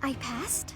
I passed?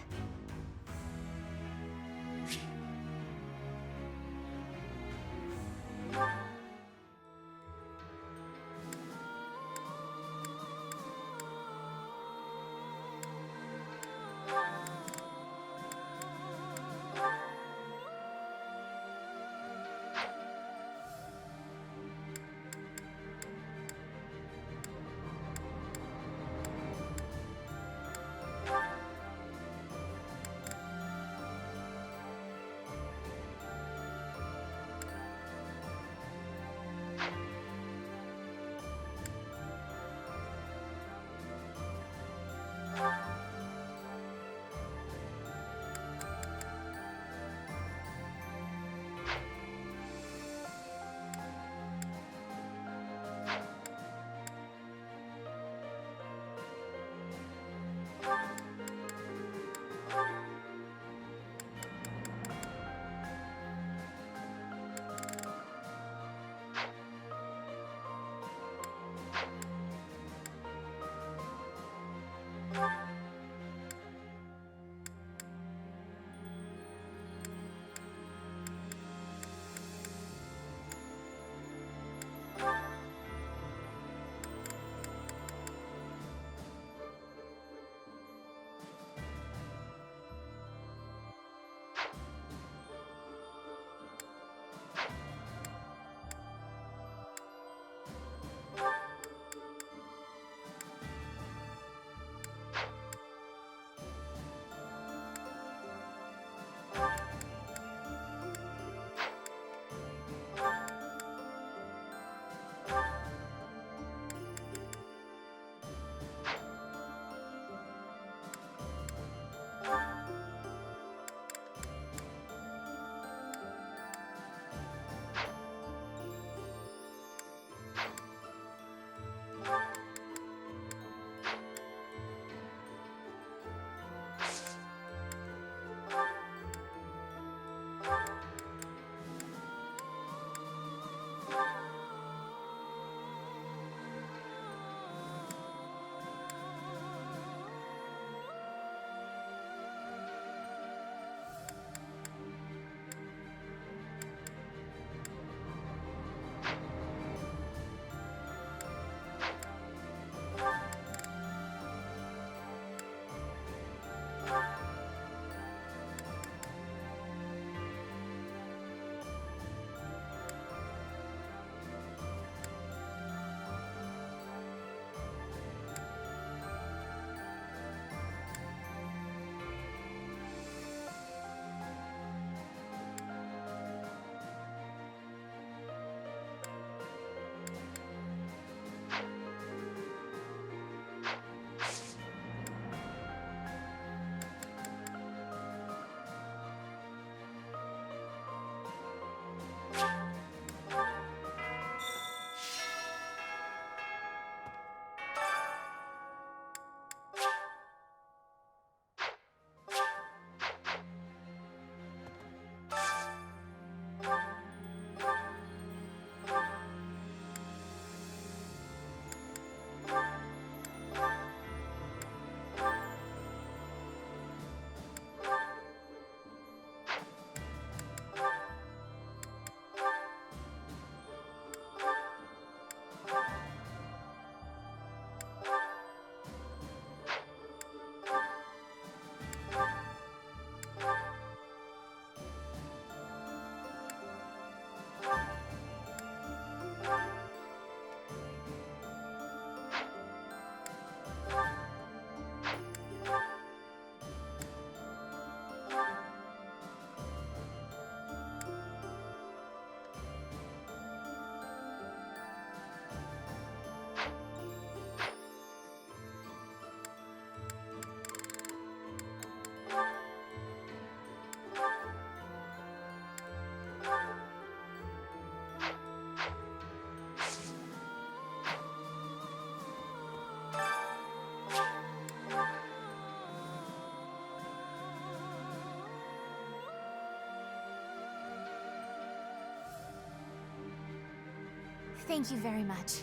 Thank you very much.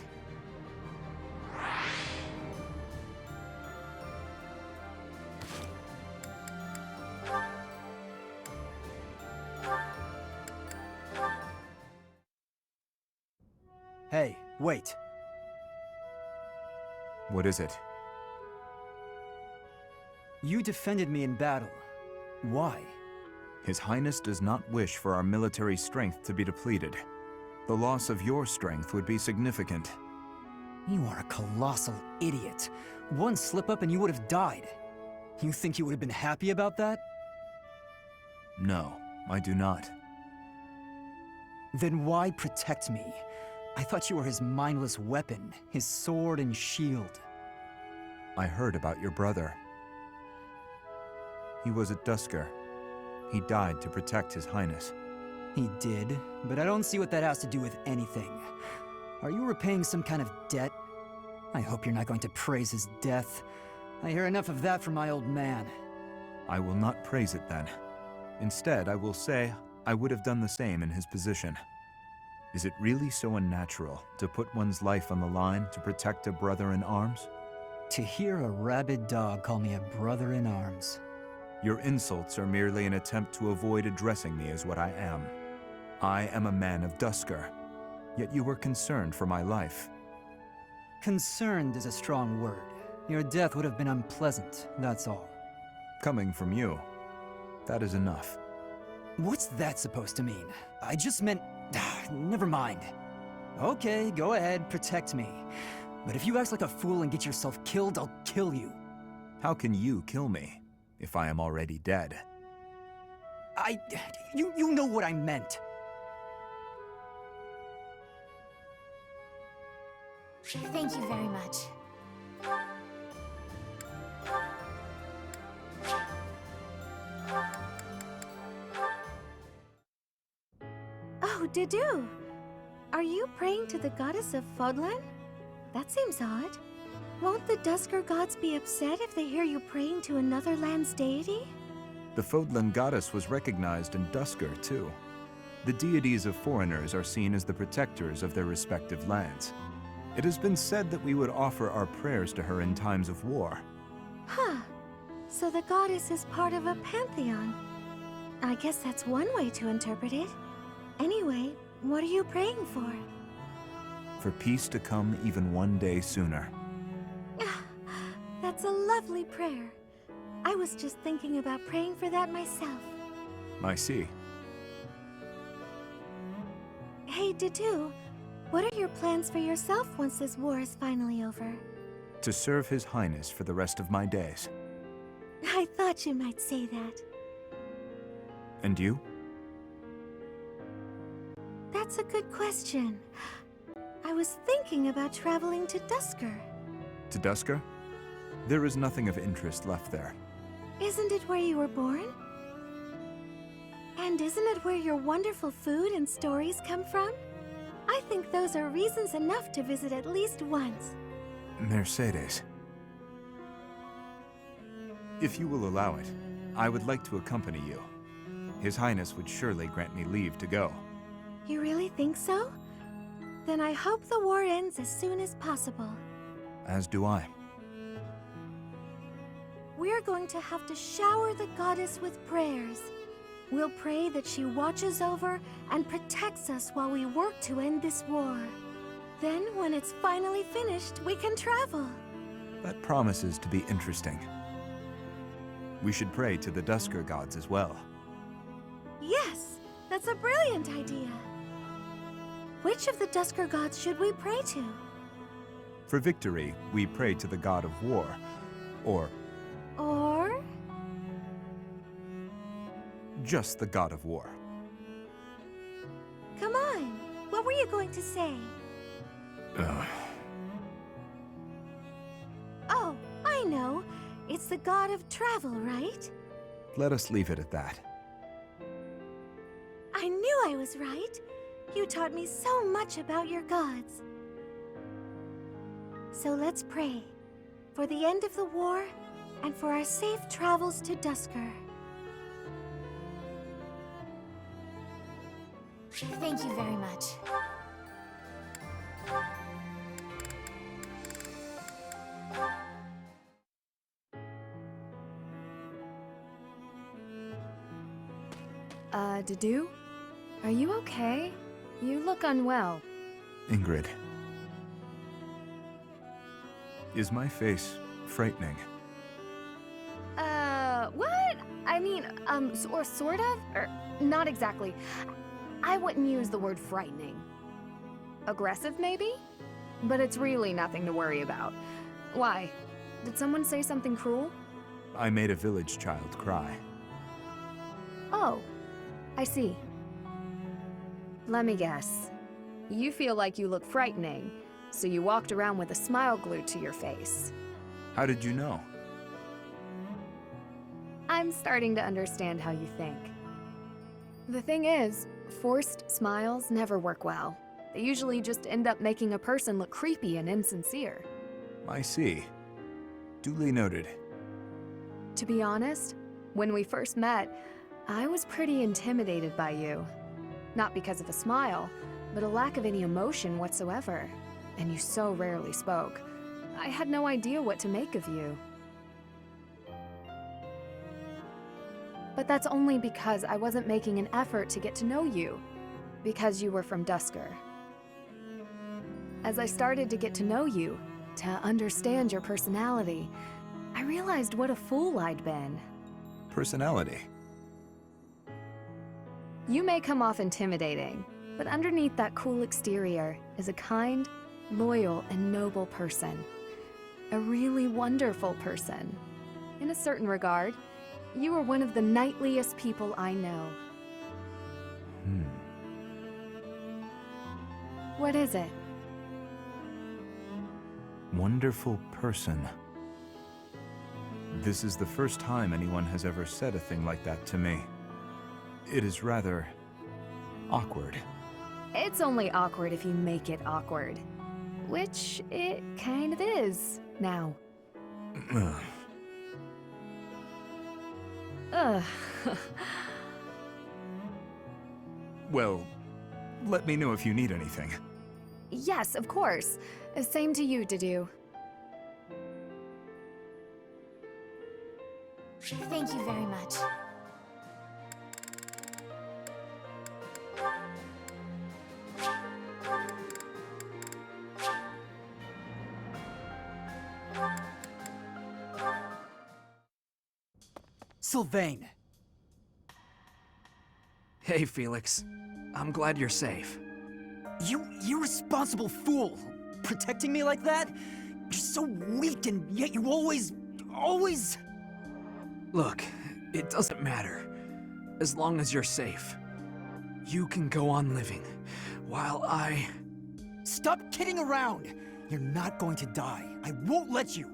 Wait. What is it? You defended me in battle. Why? His Highness does not wish for our military strength to be depleted. The loss of your strength would be significant. You are a colossal idiot. One slip-up and you would have died. You think you would have been happy about that? No, I do not. Then why protect me? I thought you were his mindless weapon, his sword and shield. I heard about your brother. He was at Duscur. He died to protect His Highness. He did, but I don't see what that has to do with anything. Are you repaying some kind of debt? I hope you're not going to praise his death. I hear enough of that from my old man. I will not praise it then. Instead, I will say I would have done the same in his position. Is it really so unnatural to put one's life on the line to protect a brother in arms? To hear a rabid dog call me a brother in arms. Your insults are merely an attempt to avoid addressing me as what I am. I am a man of Duscur, yet you were concerned for my life. Concerned is a strong word. Your death would have been unpleasant, that's all. Coming from you, that is enough. What's that supposed to mean? I just meant... never mind. Okay, go ahead, protect me. But if you act like a fool and get yourself killed, I'll kill you. How can you kill me if I am already dead? You know what I meant. Thank you very much. Oh, Dedue! Are you praying to the goddess of Fodlan? That seems odd. Won't the Duscur gods be upset if they hear you praying to another land's deity? The Fodlan goddess was recognized in Duscur, too. The deities of foreigners are seen as the protectors of their respective lands. It has been said that we would offer our prayers to her in times of war. Huh. So the goddess is part of a pantheon. I guess that's one way to interpret it. Anyway, what are you praying for? For peace to come even one day sooner. That's a lovely prayer. I was just thinking about praying for that myself. I see. Hey, Dedue, what are your plans for yourself once this war is finally over? To serve His Highness for the rest of my days. I thought you might say that. And you? That's a good question. I was thinking about traveling to Duscur. To Duscur? There is nothing of interest left there. Isn't it where you were born? And isn't it where your wonderful food and stories come from? I think those are reasons enough to visit at least once. Mercedes. If you will allow it, I would like to accompany you. His Highness would surely grant me leave to go. You really think so? Then I hope the war ends as soon as possible. As do I. We're going to have to shower the goddess with prayers. We'll pray that she watches over and protects us while we work to end this war. Then, when it's finally finished, we can travel. That promises to be interesting. We should pray to the Duscur gods as well. Yes, that's a brilliant idea. Which of the Duscur gods should we pray to? For victory, we pray to the god of war, or just the god of war. Come on, what were you going to say? Oh, I know. It's the god of travel, right? Let us leave it at that. I knew I was right. You taught me so much about your gods. So let's pray. For the end of the war, and for our safe travels to Duscur. Thank you very much. Dedue? Are you okay? You look unwell. Ingrid, Is my face frightening? What? I mean, or sort of? Or not exactly. I wouldn't use the word frightening. Aggressive, maybe? But it's really nothing to worry about. Why? Did someone say something cruel? I made a village child cry. Oh, I see. Let me guess. You feel like you look frightening, so you walked around with a smile glued to your face. How did you know? I'm starting to understand how you think. The thing is, forced smiles never work well. They usually just end up making a person look creepy and insincere. I see. Duly noted. To be honest, when we first met, I was pretty intimidated by you. Not because of a smile, but a lack of any emotion whatsoever. And you so rarely spoke. I had no idea what to make of you. But that's only because I wasn't making an effort to get to know you, because you were from Dusker. As I started to get to know you, to understand your personality, I realized what a fool I'd been. Personality. You may come off intimidating, but underneath that cool exterior is a kind, loyal, and noble person. A really wonderful person. In a certain regard, you are one of the knightliest people I know. What is it? Wonderful person. This is the first time anyone has ever said a thing like that to me. It is rather awkward. It's only awkward if you make it awkward. Which it kind of is, now. Ugh. Well, let me know if you need anything. Yes, of course. Same to you, Dedu. Thank you very much. Sylvain! Hey, Felix. I'm glad you're safe. You irresponsible fool! Protecting me like that? You're so weak and yet you always... Look, it doesn't matter. As long as you're safe. You can go on living, while I... Stop kidding around! You're not going to die. I won't let you!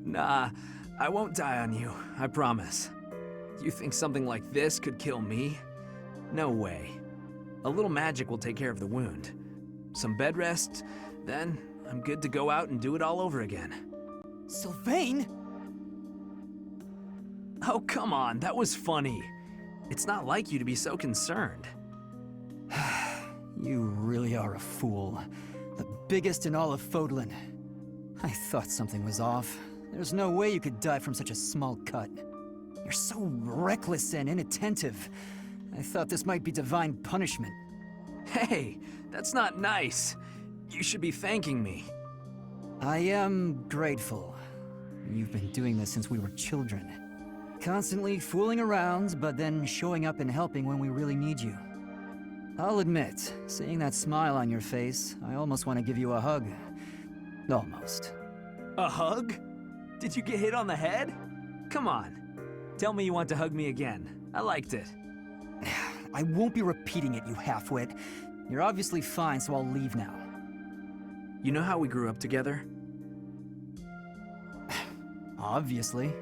Nah, I won't die on you, I promise. You think something like this could kill me? No way. A little magic will take care of the wound. Some bed rest, then I'm good to go out and do it all over again. Sylvain? Oh, come on, that was funny. It's not like you to be so concerned. You really are a fool. The biggest in all of Fodlan. I thought something was off. There's no way you could die from such a small cut. You're so reckless and inattentive. I thought this might be divine punishment. Hey, that's not nice. You should be thanking me. I am grateful. You've been doing this since we were children. Constantly fooling around, but then showing up and helping when we really need you. I'll admit, seeing that smile on your face, I almost want to give you a hug. Almost. A hug? Did you get hit on the head? Come on. Tell me you want to hug me again. I liked it. I won't be repeating it, you halfwit. You're obviously fine, so I'll leave now. You know how we grew up together? Obviously.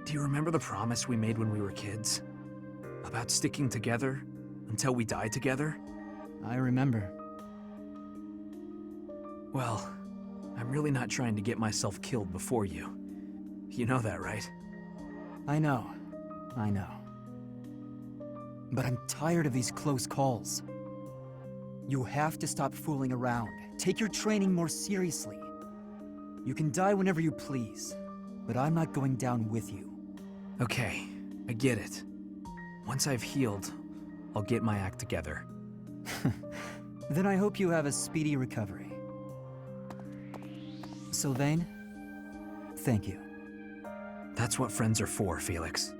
Do you remember the promise we made when we were kids? About sticking together until we die together? I remember. Well, I'm really not trying to get myself killed before you. You know that, right? I know. But I'm tired of these close calls. You have to stop fooling around. Take your training more seriously. You can die whenever you please, but I'm not going down with you. Okay, I get it. Once I've healed, I'll get my act together. Then I hope you have a speedy recovery. Sylvain, thank you. That's what friends are for, Felix.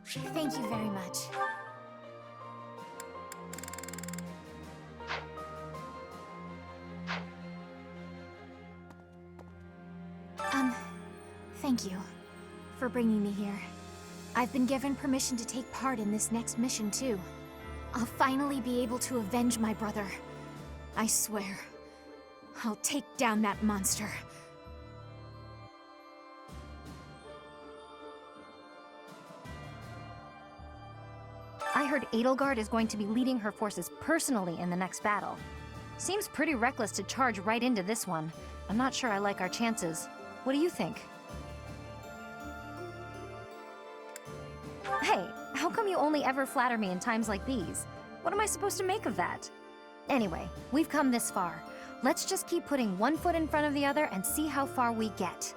Thank you very much. Thank you for bringing me here. I've been given permission to take part in this next mission, too. I'll finally be able to avenge my brother. I swear, I'll take down that monster. I heard Edelgard is going to be leading her forces personally in the next battle. Seems pretty reckless to charge right into this one. I'm not sure I like our chances. What do you think? Hey, how come you only ever flatter me in times like these? What am I supposed to make of that? Anyway, we've come this far. Let's just keep putting one foot in front of the other and see how far we get.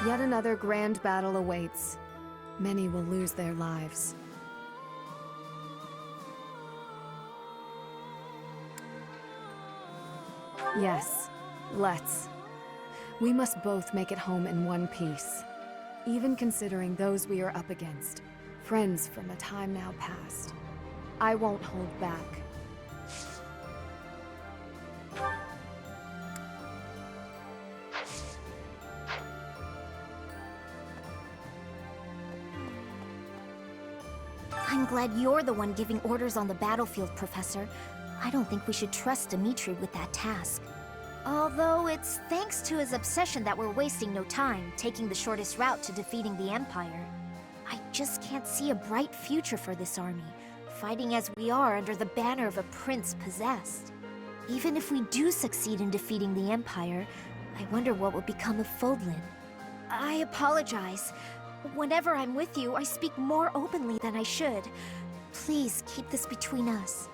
Yet another grand battle awaits. Many will lose their lives. Yes, let's. We must both make it home in one piece. Even considering those we are up against. Friends from a time now past. I won't hold back. I'm glad you're the one giving orders on the battlefield, Professor. I don't think we should trust Dimitri with that task. Although it's thanks to his obsession that we're wasting no time, taking the shortest route to defeating the Empire. I just can't see a bright future for this army, fighting as we are under the banner of a prince possessed. Even if we do succeed in defeating the Empire, I wonder what will become of Fodlan. I apologize. Whenever I'm with you, I speak more openly than I should. Please keep this between us.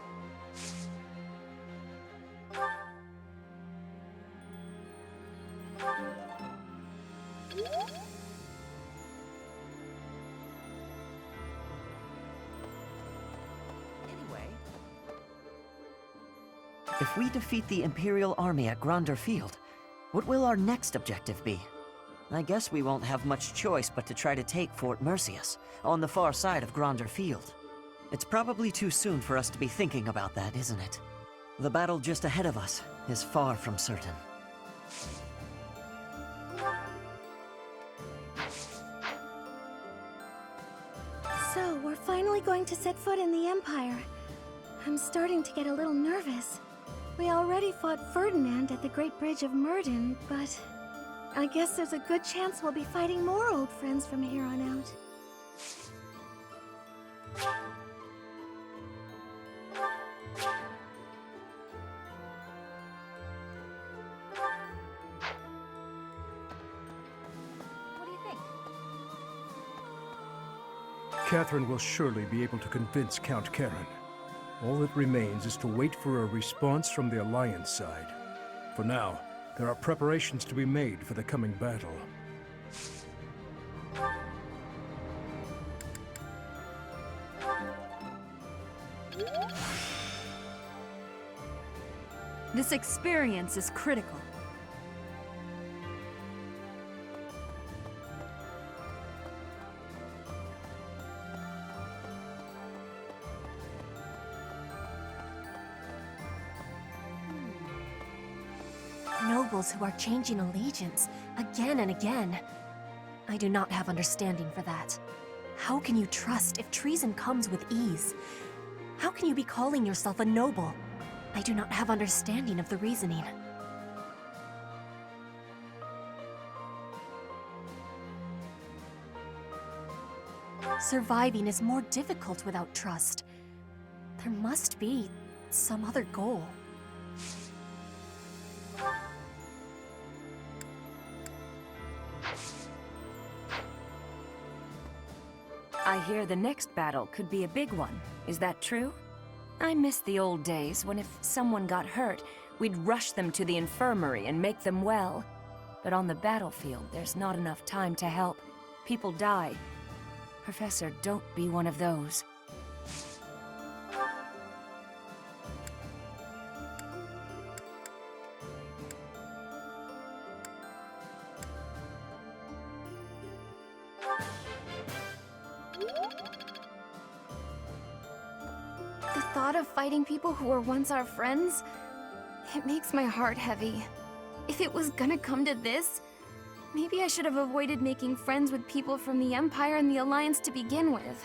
If we defeat the Imperial army at Gronder Field, what will our next objective be? I guess we won't have much choice but to try to take Fort Mercius, on the far side of Gronder Field. It's probably too soon for us to be thinking about that, isn't it? The battle just ahead of us is far from certain. So, we're finally going to set foot in the Empire. I'm starting to get a little nervous. We already fought Ferdinand at the Great Bridge of Murden, but I guess there's a good chance we'll be fighting more old friends from here on out. What do you think? Catherine will surely be able to convince Count Karen. All that remains is to wait for a response from the Alliance side. For now, there are preparations to be made for the coming battle. This experience is critical. Nobles who are changing allegiance again and again. I do not have understanding for that. How can you trust if treason comes with ease? How can you be calling yourself a noble? I do not have understanding of the reasoning. Surviving is more difficult without trust. There must be some other goal. I hear the next battle could be a big one. Is that true? I miss the old days when if someone got hurt, we'd rush them to the infirmary and make them well. But on the battlefield, there's not enough time to help. People die. Professor, don't be one of those. The thought of fighting people who were once our friends, it makes my heart heavy. If it was gonna come to this, maybe I should have avoided making friends with people from the Empire and the Alliance to begin with.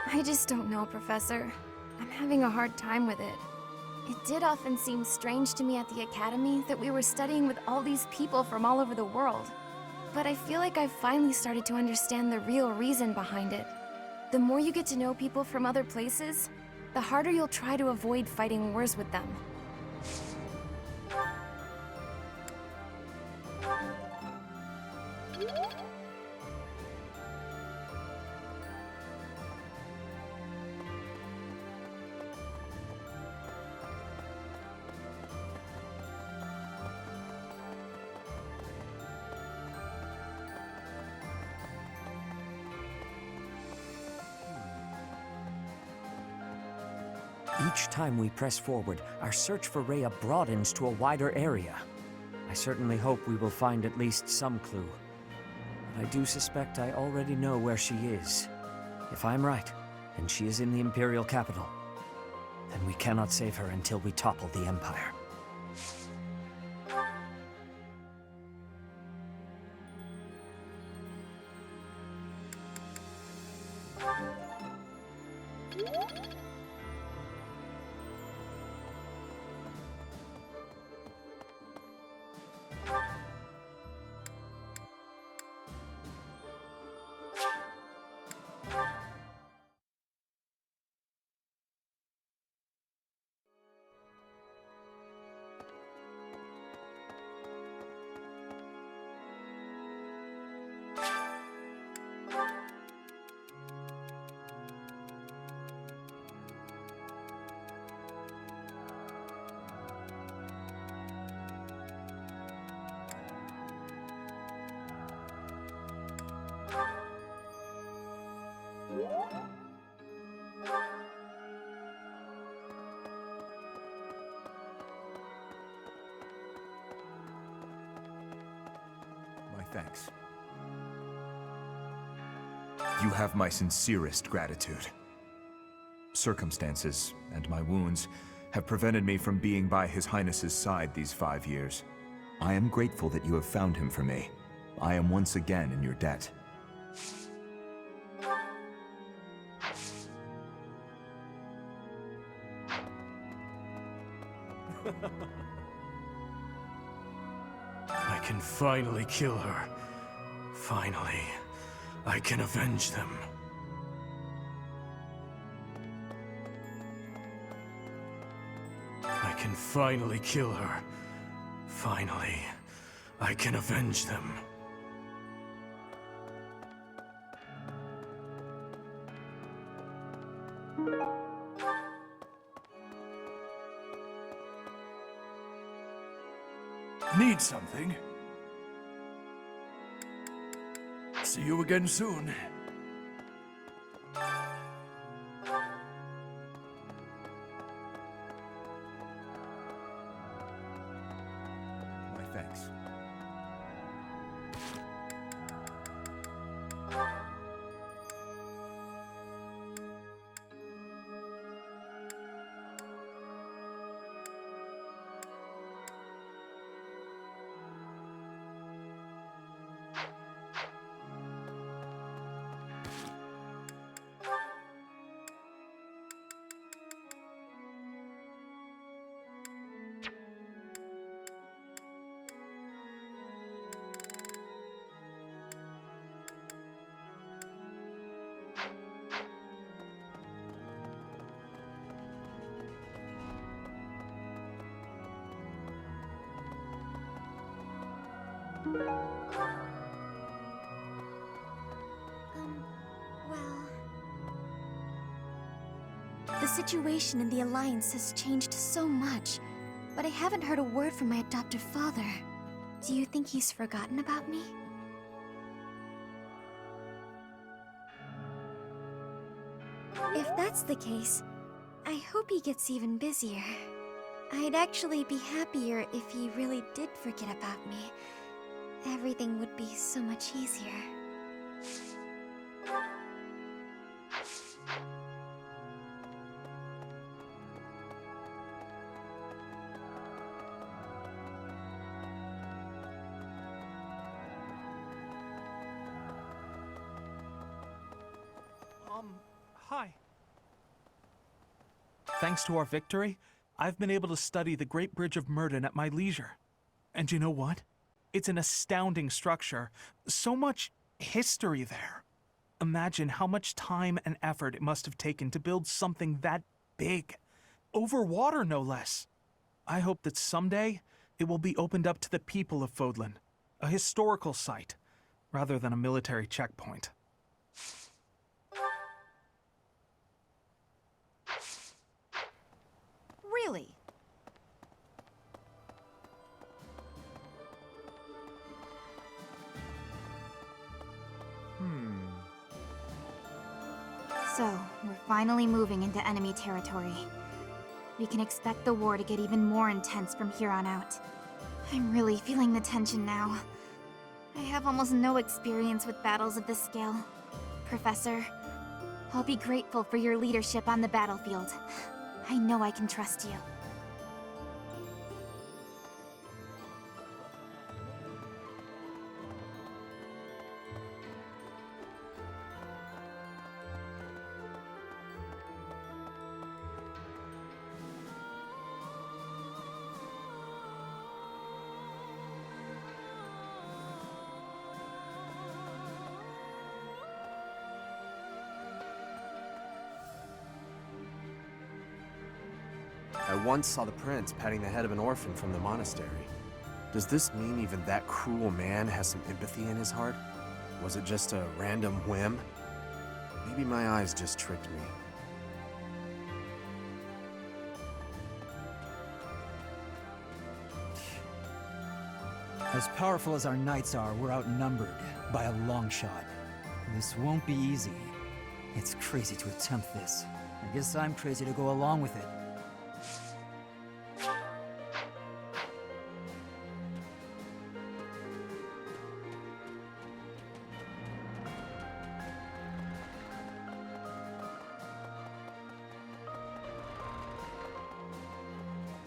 I just don't know, Professor. I'm having a hard time with it. It did often seem strange to me at the Academy that we were studying with all these people from all over the world. But I feel like I've finally started to understand the real reason behind it. The more you get to know people from other places, the harder you'll try to avoid fighting wars with them. Each time we press forward, our search for Rhea broadens to a wider area. I certainly hope we will find at least some clue. But I do suspect I already know where she is. If I'm right, and she is in the Imperial capital, then we cannot save her until we topple the Empire. My thanks. You have my sincerest gratitude. Circumstances and my wounds have prevented me from being by His Highness's side these 5 years. I am grateful that you have found him for me. I am once again in your debt. I can finally kill her. Finally, I can avenge them. I can finally kill her. Finally, I can avenge them. Need something? See you again soon. My thanks. Well, The situation in the Alliance has changed so much, but I haven't heard a word from my adoptive father. Do you think he's forgotten about me? If that's the case, I hope he gets even busier. I'd actually be happier if he really did forget about me. Everything would be so much easier. Hi. Thanks to our victory, I've been able to study the Great Bridge of Myrden at my leisure. And you know what? It's an astounding structure. So much history there. Imagine how much time and effort it must have taken to build something that big. Over water, no less. I hope that someday it will be opened up to the people of Fodlan, a historical site, rather than a military checkpoint. Really? So, we're finally moving into enemy territory. We can expect the war to get even more intense from here on out. I'm really feeling the tension now. I have almost no experience with battles of this scale. Professor, I'll be grateful for your leadership on the battlefield. I know I can trust you. I once saw the prince patting the head of an orphan from the monastery. Does this mean even that cruel man has some empathy in his heart? Was it just a random whim? Maybe my eyes just tricked me. As powerful as our knights are, we're outnumbered by a long shot. This won't be easy. It's crazy to attempt this. I guess I'm crazy to go along with it.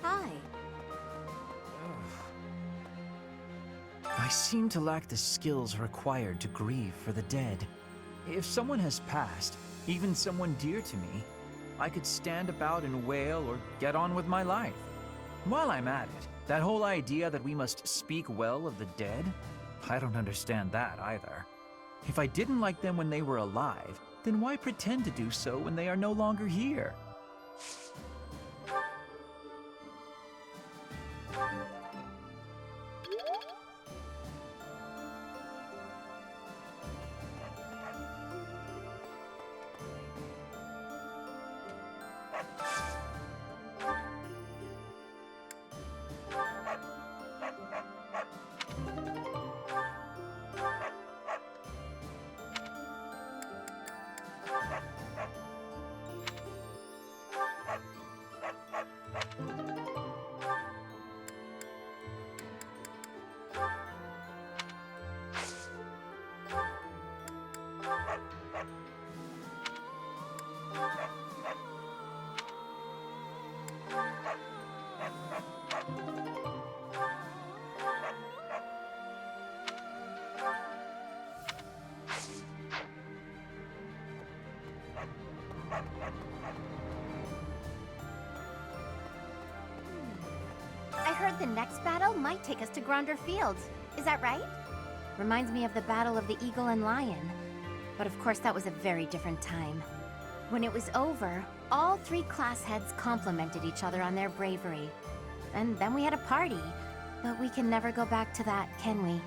Hi. I seem to lack the skills required to grieve for the dead. If someone has passed, even someone dear to me, I could stand about and wail or get on with my life. While I'm at it, that whole idea that we must speak well of the dead, I don't understand that either. If I didn't like them when they were alive, then why pretend to do so when they are no longer here? I heard the next battle might take us to Gronder Field. Is that right? Reminds me of the Battle of the Eagle and Lion. But of course that was a very different time. When it was over, all three class heads complimented each other on their bravery. And then we had a party. But we can never go back to that, can we?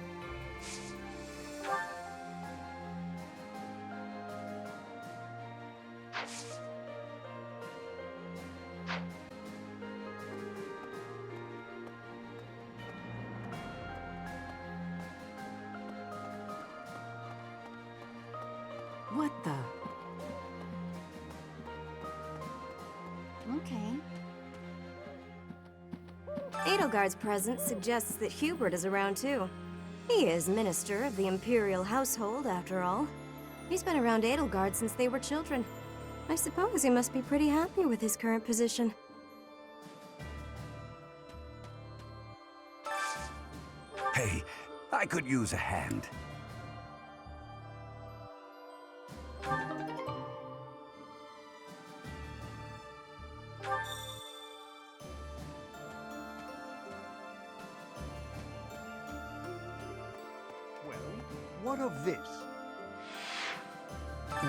What the? Okay. Edelgard's presence suggests that Hubert is around too. He is Minister of the Imperial Household, after all. He's been around Edelgard since they were children. I suppose he must be pretty happy with his current position. Hey, I could use a hand. Well, what of this?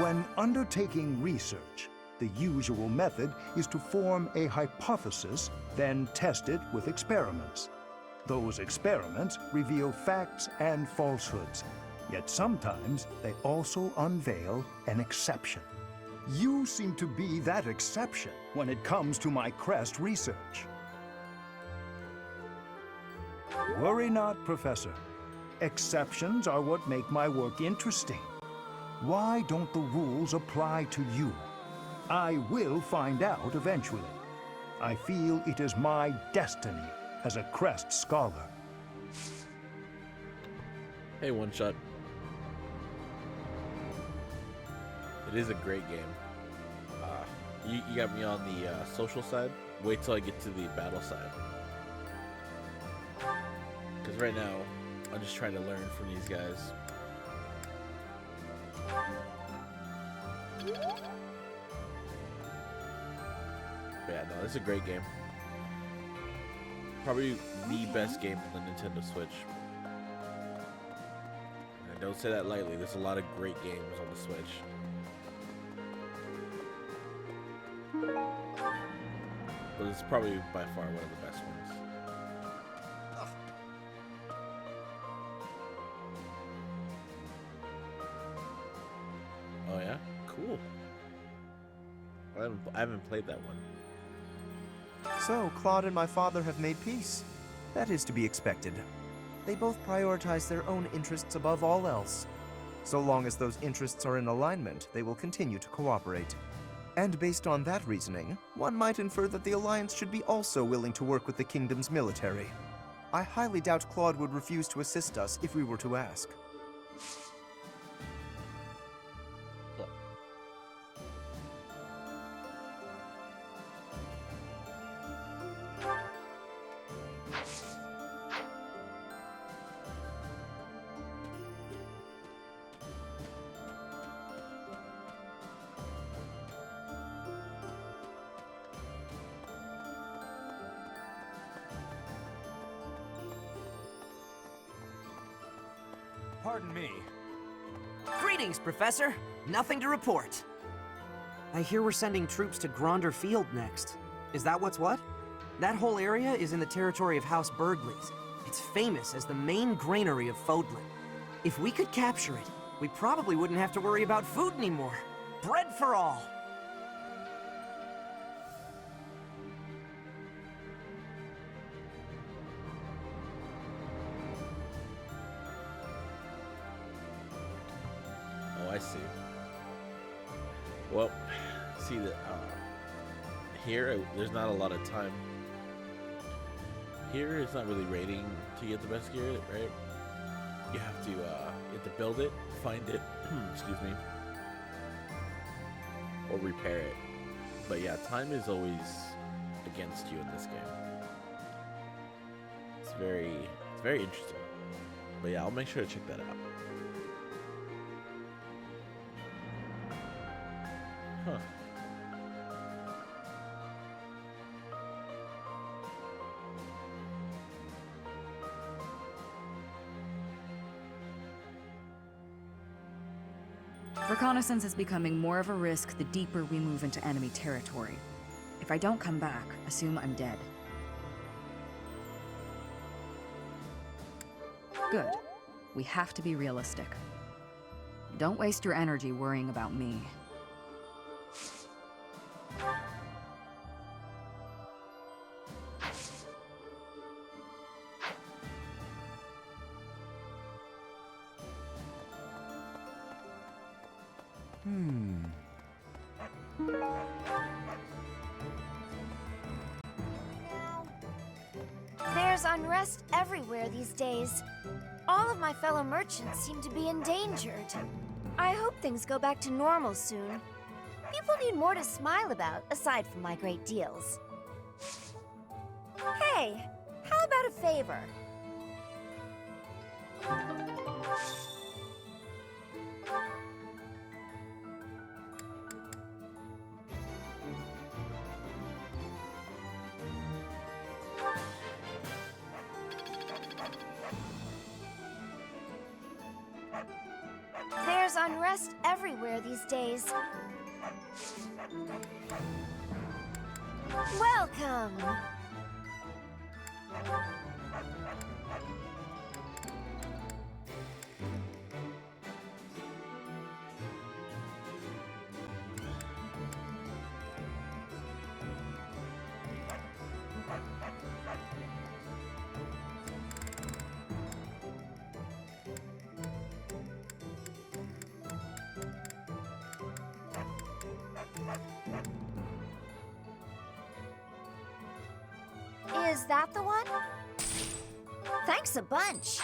When undertaking research, the usual method is to form a hypothesis, then test it with experiments. Those experiments reveal facts and falsehoods, yet sometimes they also unveil an exception. You seem to be that exception when it comes to my crest research. Worry not, Professor. Exceptions are what make my work interesting. Why don't the rules apply to you? I will find out eventually. I feel it is my destiny as a Crest scholar. Hey, One Shot. It is a great game. You got me on the social side. Wait till I get to the battle side. Because right now, I'm just trying to learn from these guys. But yeah, no, this is a great game. Probably the best game on the Nintendo Switch. And I don't say that lightly. There's a lot of great games on the Switch. But it's probably by far one of the best ones. Oh yeah? Cool. I haven't played that one. So, Claude and my father have made peace. That is to be expected. They both prioritize their own interests above all else. So long as those interests are in alignment, they will continue to cooperate. And based on that reasoning, one might infer that the Alliance should be also willing to work with the Kingdom's military. I highly doubt Claude would refuse to assist us if we were to ask. Pardon me. Greetings, Professor. Nothing to report. I hear we're sending troops to Gronder Field next. Is that what's what? That whole area is in the territory of House Burgley's. It's famous as the main granary of Fodlan. If we could capture it, we probably wouldn't have to worry about food anymore. Bread for all! Oh, I see. Well, see that here there's not a lot of time. Here it's not really rating to get the best gear, right? You have to build it, find it, excuse me, or repair it. But yeah, time is always against you in this game. It's very interesting. But yeah, I'll make sure to check that out. Huh. Reconnaissance is becoming more of a risk the deeper we move into enemy territory. If I don't come back, assume I'm dead. Good. We have to be realistic. Don't waste your energy worrying about me. There's unrest everywhere these days. All of my fellow merchants seem to be endangered. I hope things go back to normal soon. People need more to smile about, aside from my great deals. Hey, how about a favor? There's unrest everywhere these days. Welcome! Is that the one? Thanks a bunch.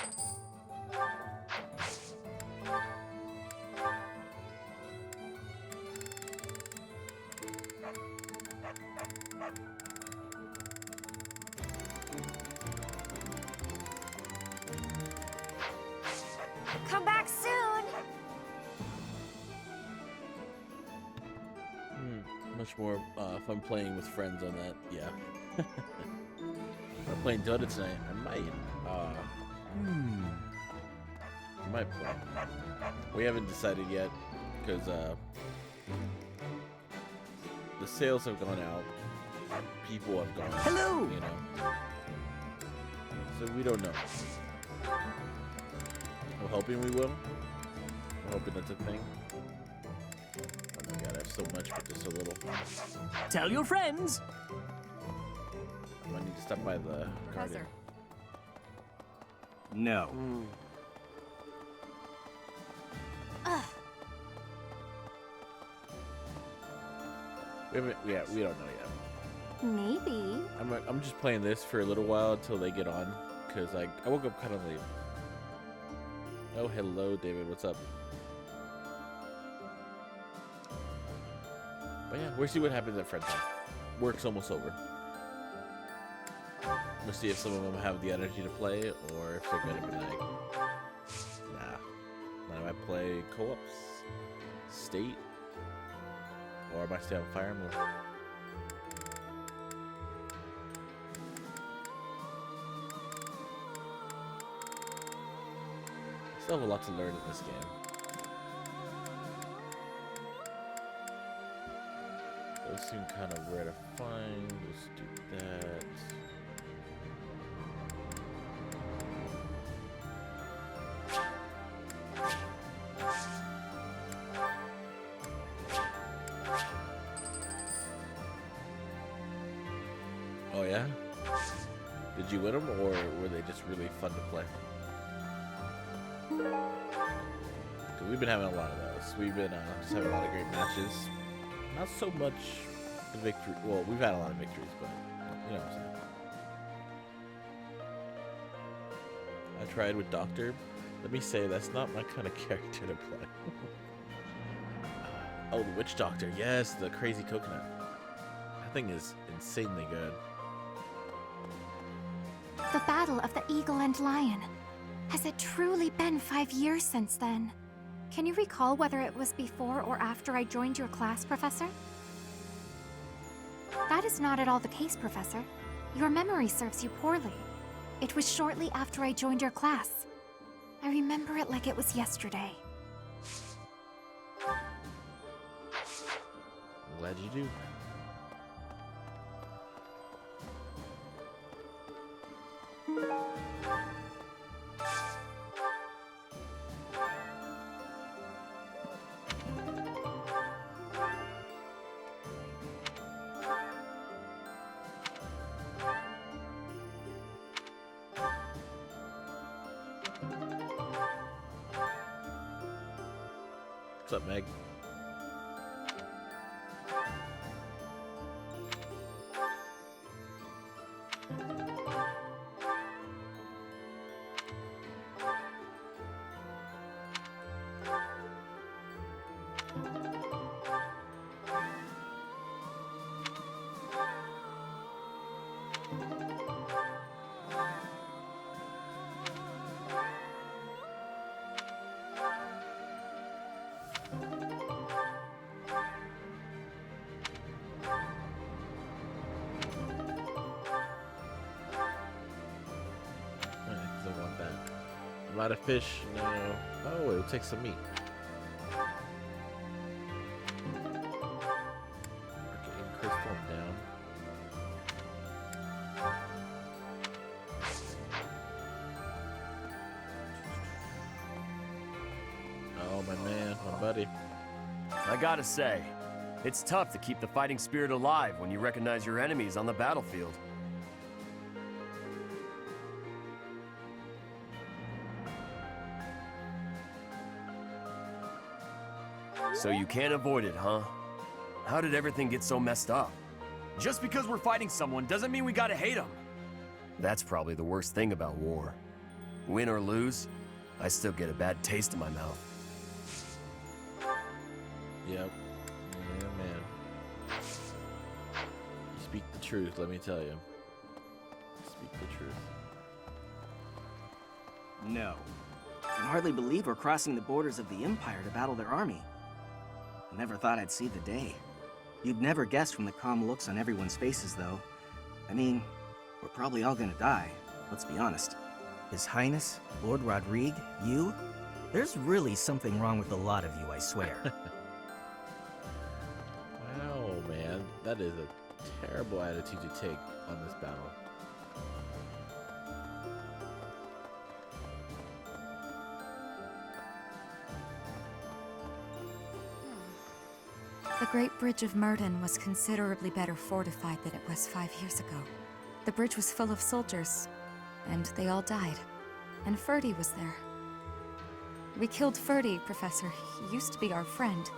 Come back soon. Much more fun playing with friends on that. Yeah. I'm playing Dota tonight. I might play. We haven't decided yet because the sales have gone out. People have gone. Hello. You know. So we don't know. We're hoping we will. We're hoping that's a thing. Oh my god, I have so much for just a little. Tell your friends. I need to stop by the garden. No. We haven't. Yeah, we don't know yet. Maybe. I'm just playing this for a little while until they get on, cause I woke up kind of late. Oh, hello, David. What's up? But yeah, we'll see what happens at friend time. Work's almost over. We'll see if some of them have the energy to play, or if they're gonna be like, nah. I might play co-ops, state, or I might stay on Fire Emblem. Still have a lot to learn in this game. Those seem kind of rare to find. Let's do that. Oh yeah? Did you win them, or were they just really fun to play? Cause we've been having a lot of those. We've been just having a lot of great matches. Not so much victory. Well, we've had a lot of victories, but you know what I'm saying. I tried with Doctor. Let me say that's not my kind of character to play. Oh, the Witch Doctor. Yes, the crazy coconut. That thing is insanely good. The Battle of the Eagle and Lion. Has it truly been 5 years since then? Can you recall whether it was before or after I joined your class, Professor? That is not at all the case, Professor. Your memory serves you poorly. It was shortly after I joined your class. I remember it like it was yesterday. I'm glad you do. What's up, Meg? out of fish. No. Oh, it'll take some meat. Arcane crystal down. Oh, my man, my buddy. I gotta say, it's tough to keep the fighting spirit alive when you recognize your enemies on the battlefield. So you can't avoid it, huh? How did everything get so messed up? Just because we're fighting someone doesn't mean we gotta hate them. That's probably the worst thing about war. Win or lose, I still get a bad taste in my mouth. Yep. Yeah, man. You speak the truth, let me tell you. Speak the truth. No. I can hardly believe we're crossing the borders of the Empire to battle their army. I never thought I'd see the day. You'd never guess from the calm looks on everyone's faces, though. I mean, we're probably all gonna die, let's be honest. His Highness, Lord Rodrigue, you? There's really something wrong with a lot of you, I swear. Wow, man. That is a terrible attitude to take on this battle. The Great Bridge of Murden was considerably better fortified than it was 5 years ago. The bridge was full of soldiers, and they all died. And Ferdy was there. We killed Ferdy, Professor. He used to be our friend.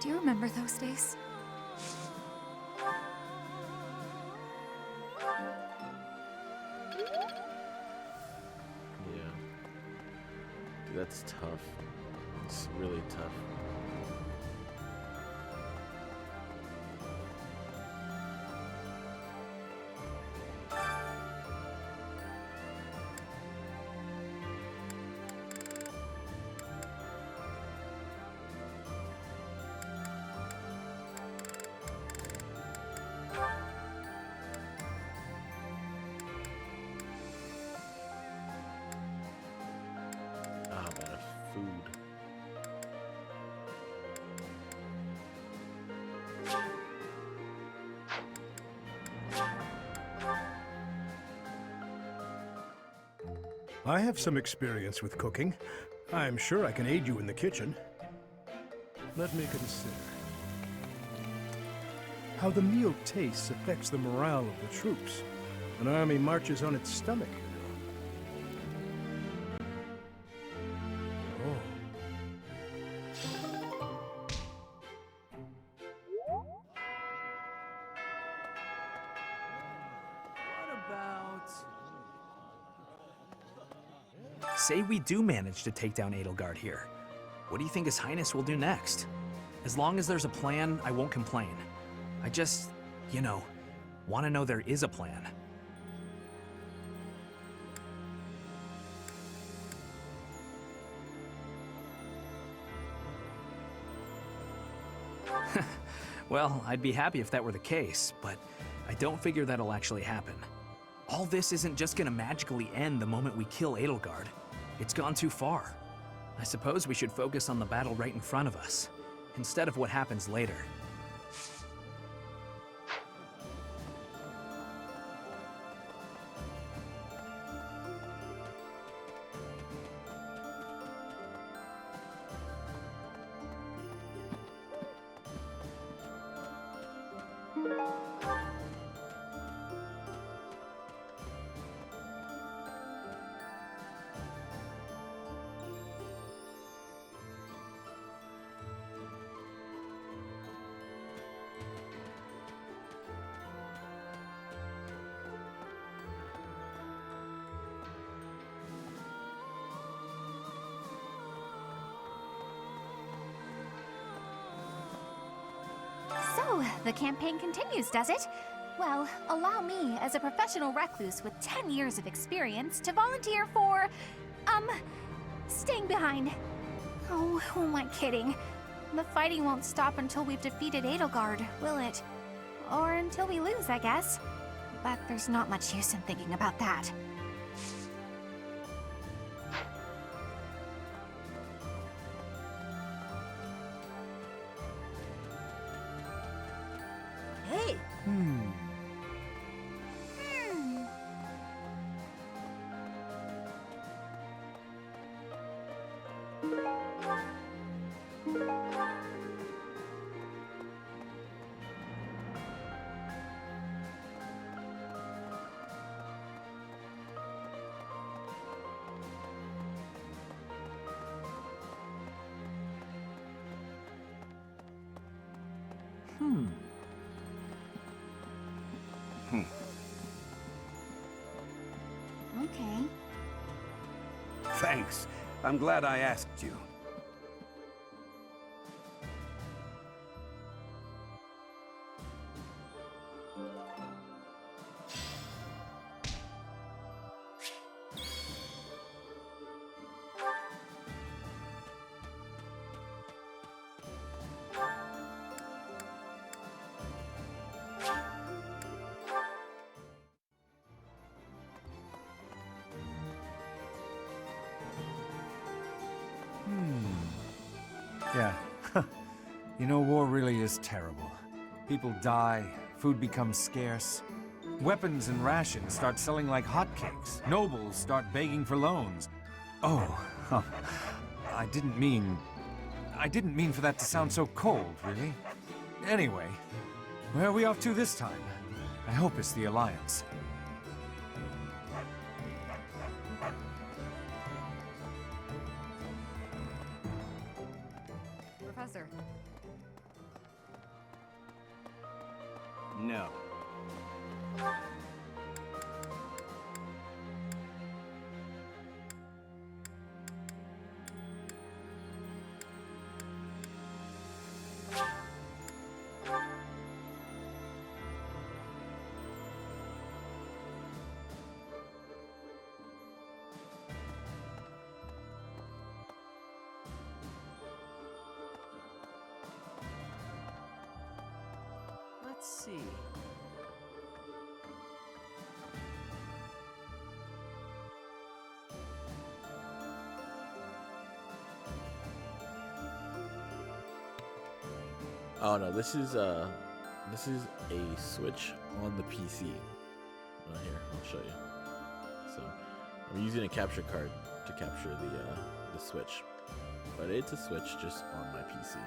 Do you remember those days? Yeah. Dude, that's tough. It's really tough. I have some experience with cooking. I'm sure I can aid you in the kitchen. Let me consider. How the meal tastes affects the morale of the troops. An army marches on its stomach, you know. Oh. Say we do manage to take down Edelgard here. What do you think His Highness will do next? As long as there's a plan, I won't complain. I just, you know, want to know there is a plan. Well, I'd be happy if that were the case, but I don't figure that'll actually happen. All this isn't just gonna magically end the moment we kill Edelgard. It's gone too far. I suppose we should focus on the battle right in front of us, instead of what happens later. So, the campaign continues, does it? Well, allow me, as a professional recluse with 10 years of experience, to volunteer for, staying behind. Oh, who am I kidding? The fighting won't stop until we've defeated Edelgard, will it? Or until we lose, I guess. But there's not much use in thinking about that. Hey! Okay. Thanks. I'm glad I asked you. Yeah. You know, war really is terrible. People die, food becomes scarce. Weapons and rations start selling like hotcakes. Nobles start begging for loans. Oh, I didn't mean for that to sound so cold, really. Anyway, where are we off to this time? I hope it's the Alliance. Professor. No. Let's see. Oh no, this is a switch on the PC. Right here, I'll show you. So I'm using a capture card to capture the switch, but it's a switch just on my PC.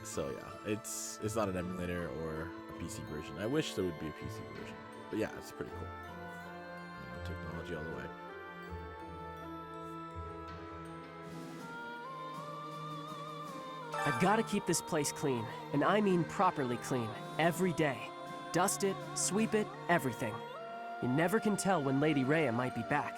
So yeah, it's not an emulator or a PC version. I wish there would be a PC version, but yeah, it's pretty cool. You know, technology all the way. I've got to keep this place clean, and I mean properly clean, every day. Dust it, sweep it, everything. You never can tell when Lady Rhea might be back.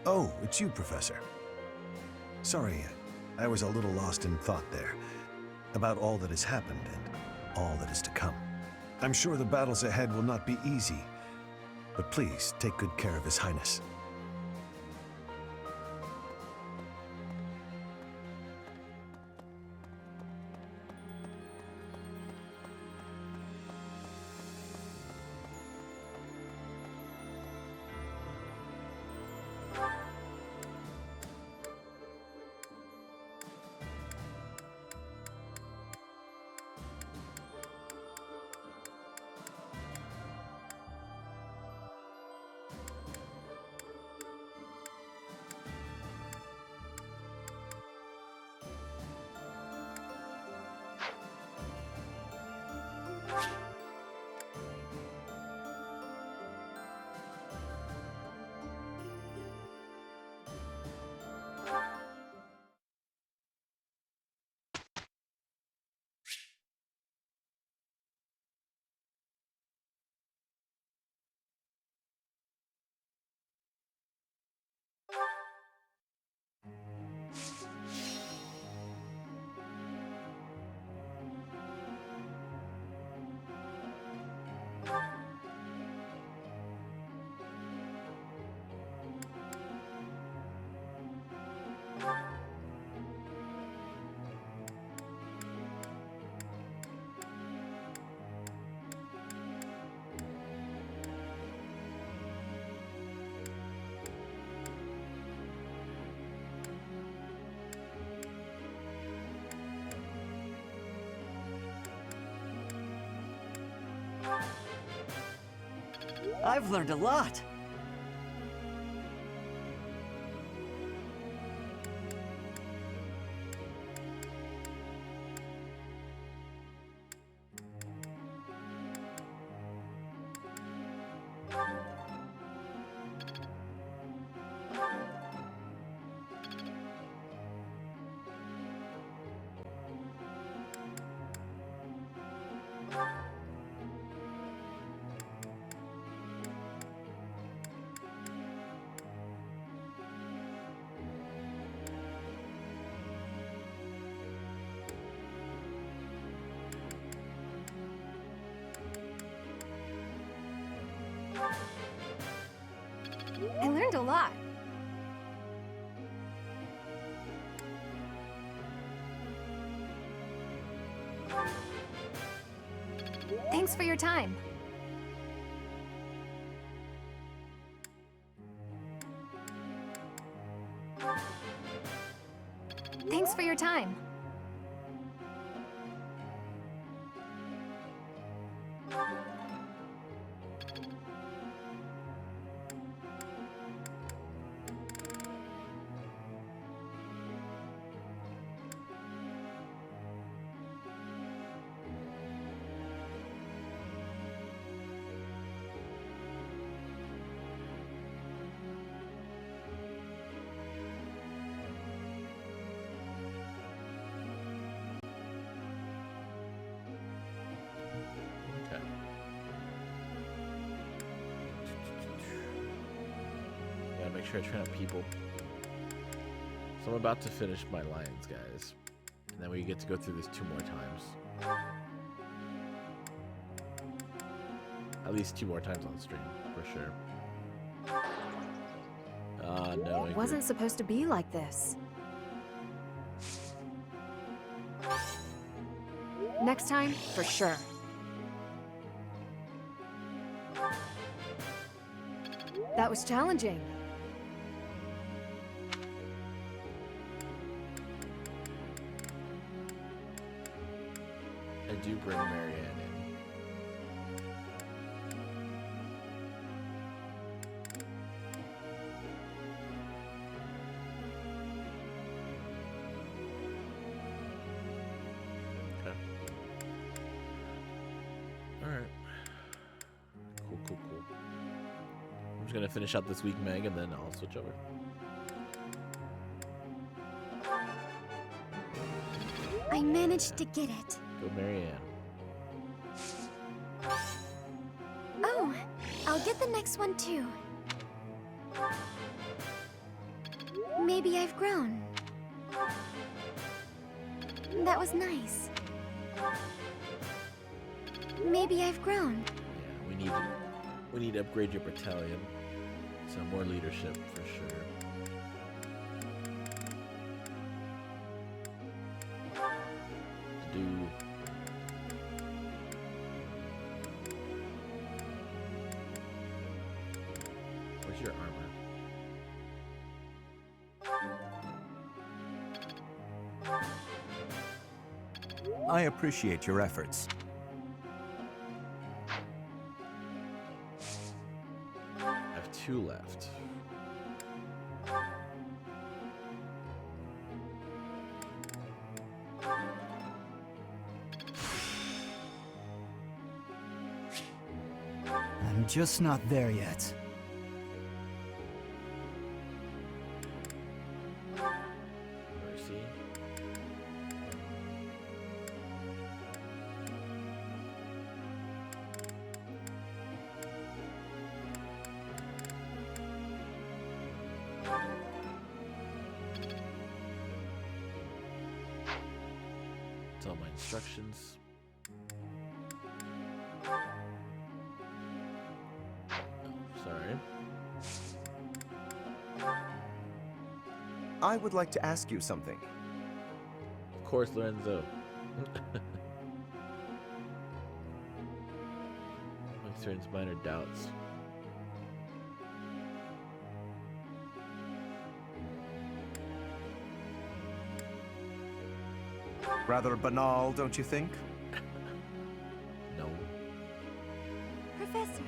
Oh, it's you, Professor. Sorry, I was a little lost in thought there, about all that has happened and all that is to come. I'm sure the battles ahead will not be easy, but please take good care of His Highness. I've learned a lot. I learned a lot. Thanks for your time. Thanks for your time. Gotta make sure I train up people. So I'm about to finish my Lions, guys. And then we get to go through this 2 more times. At least 2 more times on stream, for sure. No. It wasn't supposed to be like this. Next time, for sure. That was challenging. I do bring Marianne in. Okay. Alright. Cool. I'm just gonna finish out this week, Meg, and then I'll switch over. I managed to get it. Go, Marianne. Oh, I'll get the next one too. Maybe I've grown. That was nice. Maybe I've grown. Yeah, we need to upgrade your battalion. Some more leadership for sure. Do where's your armor? I appreciate your efforts. I have 2 left. I'm just not there yet. Mercy. It's all my instructions. Sorry. I would like to ask you something. Of course, Lorenzo. Concerns minor doubts. Rather banal, don't you think? No. Professor,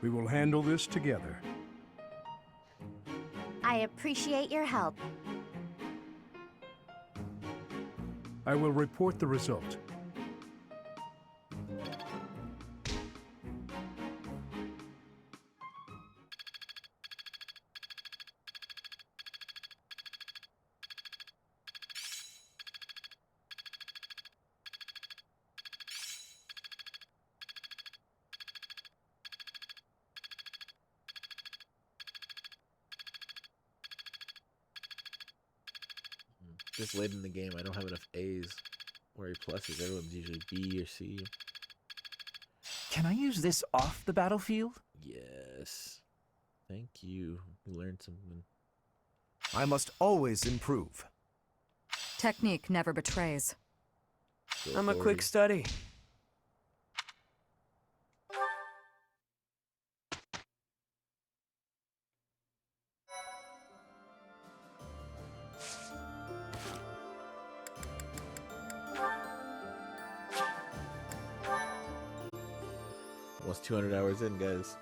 We will handle this together. I appreciate your help. I will report the result. This late in the game, I don't have enough A's or A pluses. Everyone's usually B or C. Can I use this off the battlefield? Yes. Thank you. We learned something. I must always improve. Technique never betrays. I'm a quick study. Almost 200 hours in, guys.